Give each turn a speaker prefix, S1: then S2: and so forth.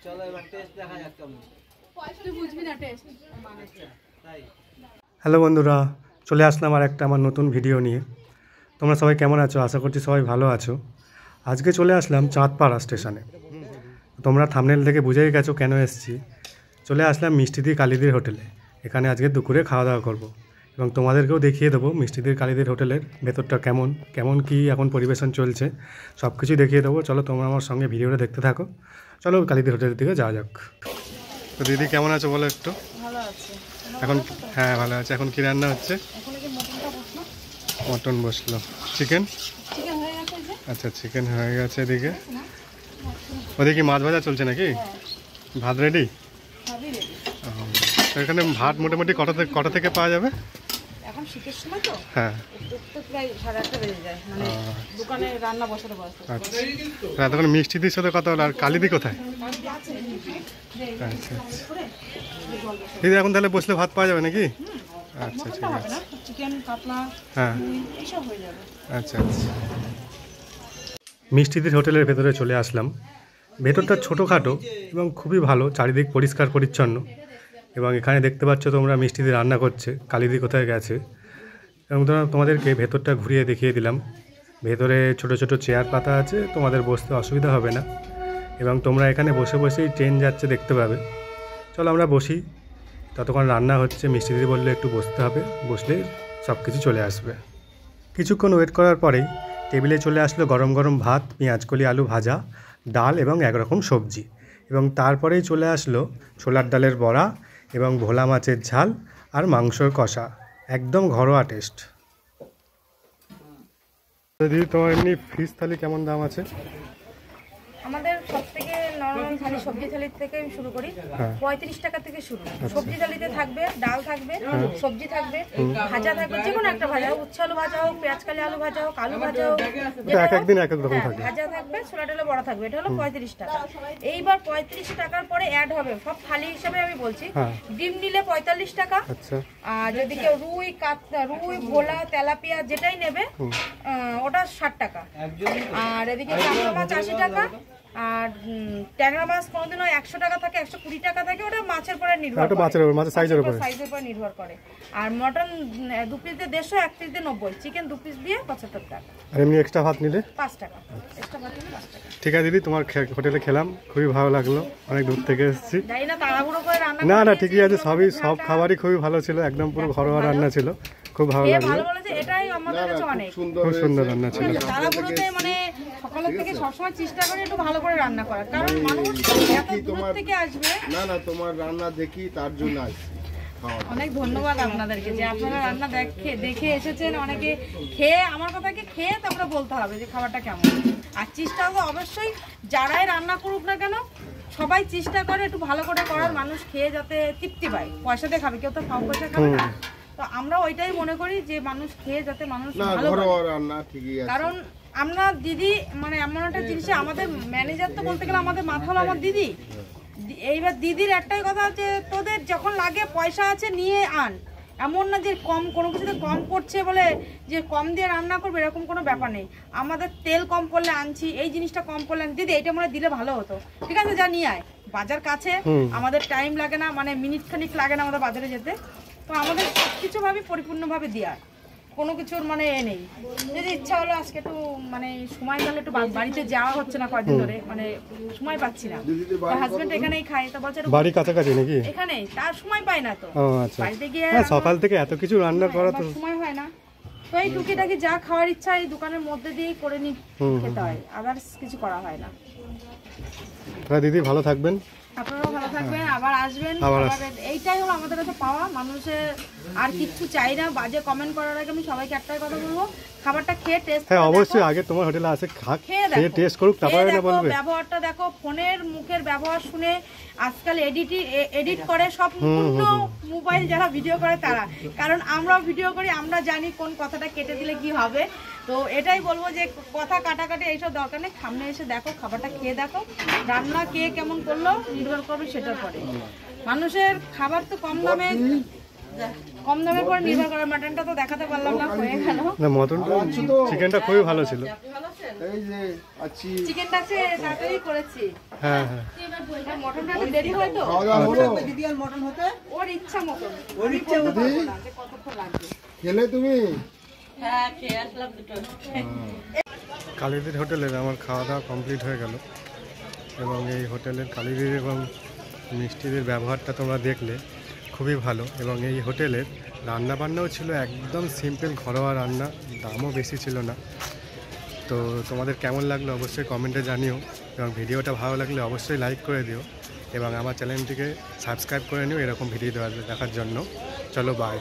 S1: চলো এবার টেস্ট দেখা যাক কেমন।
S2: তুই বুঝবি না টেস্ট।
S1: তাই
S3: হ্যালো বন্ধুরা, চলে আসলাম আর একটা আমার নতুন ভিডিও নিয়ে। তোমরা সবাই কেমন আছো? আশা করছি সবাই ভালো আছো। আজকে চলে আসলাম চাঁদপাড়া স্টেশনে। তোমরা থাম্বনেল থেকে বুঝেই গেছো কেন এসেছি। চলে আসলাম মিষ্টিদি কালীদির হোটেলে। এখানে আজকে দুপুরে খাওয়া দাওয়া করব এবং তোমাদেরকেও দেখিয়ে দেবো মিষ্টিদির কালীদির হোটেলের ভেতরটা কেমন কেমন কি এখন পরিবেশন চলছে সব কিছুই দেখিয়ে দেবো। চলো তোমরা আমার সঙ্গে ভিডিওটা দেখতে থাকো। চলো কালীদির হোটেলের দিকে যাওয়া যাক। তো দিদি কেমন আছো বলো একটু?
S2: ভালো আছে
S3: এখন হ্যাঁ ভালো আছে। এখন কি রান্না হচ্ছে?
S2: এখন কি মটনটা বসলো?
S3: মটন বসলো। চিকেন
S2: চিকেন হয়ে গেছে যে।
S3: আচ্ছা চিকেন হয়ে গেছে এদিকে। ওদিকে মাছ ভাজা চলছে নাকি? ভাত রেডি?
S2: সবই রেডি।
S3: এখানে ভাত মোটামুটি কটা থেকে পাওয়া যাবে?
S2: এখন শীতের সময় তো
S3: হ্যাঁ
S2: তো প্রায় 8:30 বেজে যায়, মানে দোকানে রান্না বসাতে বসতে।
S3: আচ্ছা তখন মিষ্টিদির সাথে কথা হলো। আর কালীদি কোথায়? আচ্ছা দিদি এখন তাহলে বসলে ভাত পাওয়া যাবে নাকি? আচ্ছা ঠিক আছে।
S2: চিকেন কাতলা
S3: হ্যাঁ
S2: এইসব হয়ে যাবে।
S3: আচ্ছা আচ্ছা। মিষ্টিদির হোটেলের ভেতরে চলে আসলাম। ভেতরটা ছোটোখাটো এবং খুবই ভালো, চারিদিক পরিষ্কার পরিচ্ছন্ন। এবং এখানে দেখতে পাচ্ছ তোমরা মিষ্টিদি রান্না করছে। কালীদি কোথায় গেছে এবং তোমাদেরকে ভেতরটা ঘুরিয়ে দেখিয়ে দিলাম। ভেতরে ছোট ছোট চেয়ার পাতা আছে, তোমাদের বসতে অসুবিধা হবে না এবং তোমরা এখানে বসে বসেই ট্রেন যাচ্ছে দেখতে পাবে। চলো আমরা বসি, ততক্ষণ রান্না হচ্ছে। মিষ্টিদি বললে একটু বসতে হবে, বসলেই সব কিছু চলে আসবে। কিছুক্ষণ ওয়েট করার পরেই টেবিলে চলে আসলো গরম গরম ভাত, পেঁয়াজকলি আলু ভাজা, ডাল এবং একরকম সবজি। এবং তারপরেই চলে আসলো ছোলার ডালের বড়া এবং ভোলা মাছের ঝাল আর মাংসর কষা। একদম ঘরোয়া টেস্ট। দিদি তোমার এমনি ফিশ থালি কেমন দাম আছে?
S2: আমাদের সব থেকে নরমাল থালি সবজি থালির থেকে আমি শুরু করি। 35 টাকা থেকে শুরু। সবজি থালিতে থাকবে ডাল থাকবে, সবজি থাকবে, ভাজা থাকবে, যে কোনো একটা ভাজা হোক, উচ্ছে আলু ভাজা হোক, পেঁয়াজকালি আলু ভাজা হোক, আলু ভাজা হোক,
S3: এক একদিন এক এক রকম থাকে।
S2: ভাজা থাকবে, ছোলা ডালে বড়া থাকবে। এটা হলো 35 টাকা। এইবার 35 টাকার পরে অ্যাড হবে সব থালি হিসাবে আমি বলছি। ডিম নিলে 45 টাকা।
S3: আচ্ছা। আর
S2: যদি কেউ রুই ভোলা তেলাপিয়া যেটাই নেবে ওটা 60 টাকা। আর এদিকে কাঁকড়া মাছ 80 টাকা। আর ট্যাংরা মাছ কোনোদিনও 100 টাকা থাকে, 120 টাকা থাকে। ওটা মাছের পরে নির্ভর করে, মাছের সাইজের উপর নির্ভর করে। আর মটন 2 পিস দিয়ে 150, 1 পিস দিয়ে 90, চিকেন 2 পিস দিয়ে 75 টাকা।
S3: আর এমনি এক্সট্রা ভাত নিলে
S2: 5 টাকা। এক্সট্রা ভাত নিলে 5 টাকা।
S3: ঠিক আছে দিদি, তোমার হোটেলে খেলাম, খুবই ভালো লাগলো। অনেক দূর থেকে এসেছি।
S2: যাই না তাড়াহুড়ো করে রান্না
S3: না না ঠিকই আছে, সব খাবারই খুবই ভালো ছিল। একদম পুরো ঘরোয়া রান্না ছিল, খুব ভালো লাগলো।
S2: ভালো বলেছে, এটাই আমাদের কাছে অনেক
S3: খুব সুন্দর রান্না ছিল।
S2: তাড়াহুড়োতে মানে সকালের থেকে সবসময় চেষ্টা করি একটু ভালো করে রান্না করার, কারণ মানুষ এত দূর থেকে আসবে।
S4: না না তোমার রান্না দেখি তার জন্য আসি।
S2: অনেক ধন্যবাদ আপনাদেরকে যে আপনারা রান্না দেখে এসেছেন। অনেকে খেয়ে আমার কথাকে খেয়ে তারপরে বলতে হবে যে খাবারটা কেমন। আর চেষ্টা হবে অবশ্যই, যারাই রান্না করুক না কেন সবাই চেষ্টা করে একটু ভালো করে করার, মানুষ খেয়ে যাতে তৃপ্তি পায়। পয়সা দিয়ে খাবে, কেউ তো কম পয়সা খাবে না। তো আমরা ওইটাই মনে করি যে মানুষ খেয়ে যাতে মানুষ ভালো করে। কারণ আমরা দিদি মানে এমন একটা জিনিসে আমাদের ম্যানেজার তো বলতে গেলে আমাদের মাথা হলো আমার দিদি। এইবার দিদির একটাই কথা আছে, তোদের যখন লাগে পয়সা আছে নিয়ে আন। এমন না যে কম কোনো কিছুতে কম পড়ছে বলে যে কম দিয়ে রান্না করবে, এরকম কোনো ব্যাপার নেই। আমাদের তেল কম পড়লে আনছি, এই জিনিসটা কম পড়লে দিদি এইটা মনে দিলে ভালো হতো, ঠিক আছে যা নিয়ে আয়। বাজার কাছে, আমাদের টাইম লাগে না, মানে মিনিট খানিক লাগে না আমাদের বাজারে যেতে। তো আমাদের সব কিছু ভাবে পরিপূর্ণভাবে দেওয়া, কোনো কিছুর মানে নেই। যদি ইচ্ছা হলো আজকে একটু মানে সময় পেলে একটু বাড়িতে যাওয়া হচ্ছে না কয়েকদিন ধরে, মানে সময় পাচ্ছি না। হাজবেন্ড এখানেই খায়, তো বলছে বাড়ি কাছাকাছি নাকি এখানেই, তার সময় পাই না। তো বাড়িতে গিয়ে
S3: সকাল থেকে এত কিছু রান্না করা তো
S2: সময় হয় না। তো এই টুকিটাকি যা খাওয়ার ইচ্ছা এই দোকানের মধ্যে দিয়েই করে নি খেতে হয়, আদার্স কিছু করা হয় না।
S3: দিদি ভালো থাকবেন,
S2: আপনারাও ভালো থাকবেন, আবার আসবেন। এইটাই হলো আমাদের কাছে পাওয়া। মানুষের আর কিচ্ছু চাই না। বাজে কমেন্ট করার আগে আমি সবাইকে একটাই কথা বলবো, খাবারটা খেয়ে টেস্ট করো।
S3: অবশ্যই আগে তোমার হোটেলে আসে খেয়ে টেস্ট করুক, তারপরে না বলবে।
S2: ব্যবহারটা দেখো, ফোনের মুখের ব্যবহার শুনে আজকাল এডিট করে সব মোবাইল যারা ভিডিও করে তারা, কারণ আমরাও ভিডিও করি, আমরা জানি কোন কথাটা কেটে দিলে কি হবে। তো এটাই বলবো যে কথা কাটাকাটি এইসব দরকার নেই, সামনে এসে দেখো, খাবারটা খেয়ে দেখো, রান্না কে কেমন করলো নির্ভর করবে সেটার পরে। মানুষের খাবার তো কম দামে কম দামের পর নির্ভর করে, মাটনটা তো দেখাতে পারলাম না, হয়ে গেল।
S3: না মটনটা চিকেনটা খুবই ভালো ছিল।
S4: এই যে আছি।
S2: চিকেনটা আছে তাড়াতাড়ি করেছি।
S3: হ্যাঁ হ্যাঁ
S2: মটনটা একটু দেরি হয় তো,
S4: খাওয়া দাওয়া হলো?
S1: দিদি আর মটন হতে
S2: ওর ইচ্ছা মতন।
S1: ওর ইচ্ছা
S2: আমি বলতে
S4: মতন?
S2: পারবো না যে কতক্ষণ লাগবে।
S4: খেলে তুমি?
S2: হ্যাঁ, খেয়ে আসলাম দুটো।
S3: কালিদির হোটেলের আমার খাওয়া দাওয়া কমপ্লিট হয়ে গেল এবং এই হোটেলের কালিদির এবং মিষ্টিদের ব্যবহারটা তোমরা দেখলে খুবই ভালো। এবং এই হোটেলের রান্নাবান্নাও ছিল একদম সিম্পল ঘরোয়া রান্না, দামও বেশি ছিল না। তো তোমাদের কেমন লাগলো অবশ্যই কমেন্টে জানিও, এবং ভিডিওটা ভালো লাগলে অবশ্যই লাইক করে দিও এবং আমার চ্যানেলটিকে সাবস্ক্রাইব করে নিও এরকম ভিডিও দেখার জন্য। চলো বাই।